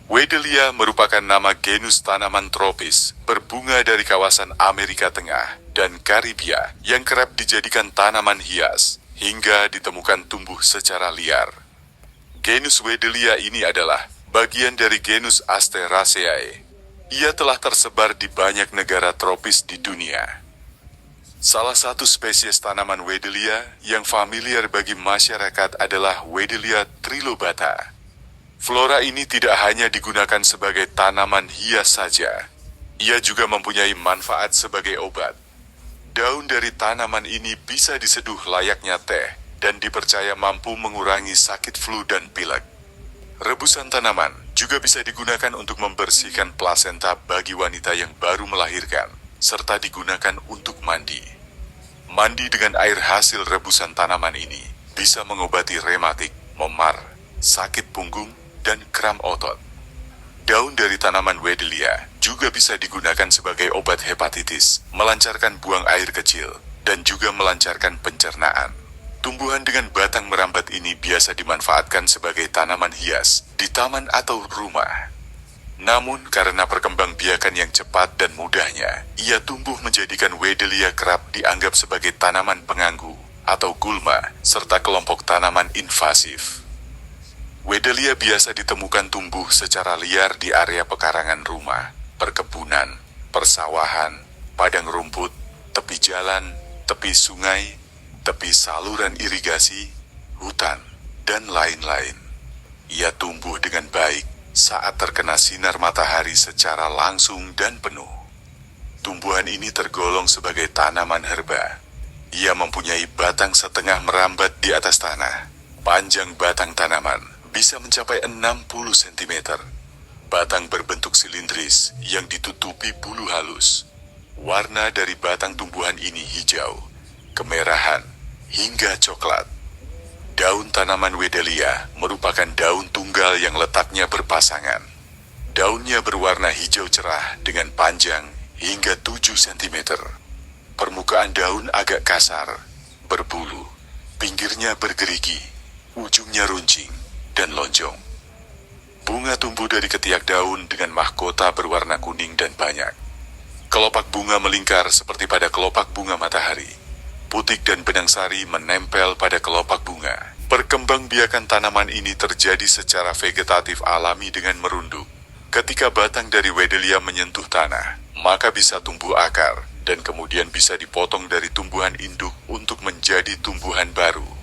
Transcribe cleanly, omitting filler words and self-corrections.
Wedelia merupakan nama genus tanaman tropis berbunga dari kawasan Amerika Tengah dan Karibia yang kerap dijadikan tanaman hias hingga ditemukan tumbuh secara liar. Genus Wedelia ini adalah bagian dari genus Asteraceae. Ia telah tersebar di banyak negara tropis di dunia. Salah satu spesies tanaman Wedelia yang familiar bagi masyarakat adalah Wedelia trilobata. Flora ini tidak hanya digunakan sebagai tanaman hias saja, ia juga mempunyai manfaat sebagai obat. Daun dari tanaman ini bisa diseduh layaknya teh dan dipercaya mampu mengurangi sakit flu dan pilek. Rebusan tanaman juga bisa digunakan untuk membersihkan plasenta bagi wanita yang baru melahirkan, serta digunakan untuk mandi. Mandi dengan air hasil rebusan tanaman ini bisa mengobati rematik, memar, sakit punggung, dan kram otot. Daun dari tanaman Wedelia juga bisa digunakan sebagai obat hepatitis, melancarkan buang air kecil, dan juga melancarkan pencernaan. Tumbuhan dengan batang merambat ini biasa dimanfaatkan sebagai tanaman hias di taman atau rumah. Namun karena perkembangbiakan yang cepat dan mudahnya, ia tumbuh menjadikan Wedelia kerap dianggap sebagai tanaman pengganggu atau gulma, serta kelompok tanaman invasif. Wedelia biasa ditemukan tumbuh secara liar di area pekarangan rumah, perkebunan, persawahan, padang rumput, tepi jalan, tepi sungai, tepi saluran irigasi, hutan, dan lain-lain. Ia tumbuh dengan baik saat terkena sinar matahari secara langsung dan penuh. Tumbuhan ini tergolong sebagai tanaman herba. Ia mempunyai batang setengah merambat di atas tanah. Panjang batang tanaman bisa mencapai 60 cm. Batang berbentuk silindris yang ditutupi bulu halus. Warna dari batang tumbuhan ini hijau, kemerahan, hingga coklat. Daun tanaman Wedelia merupakan daun tunggal yang letaknya berpasangan. Daunnya berwarna hijau cerah dengan panjang hingga 7 cm. Permukaan daun agak kasar, berbulu, pinggirnya bergerigi, ujungnya runcing dan lonjong. Bunga tumbuh dari ketiak daun dengan mahkota berwarna kuning dan banyak. Kelopak bunga melingkar seperti pada kelopak bunga matahari. Putik dan benang sari menempel pada kelopak bunga. Perkembangbiakan tanaman ini terjadi secara vegetatif alami dengan merunduk. Ketika batang dari Wedelia menyentuh tanah, maka bisa tumbuh akar dan kemudian bisa dipotong dari tumbuhan induk untuk menjadi tumbuhan baru.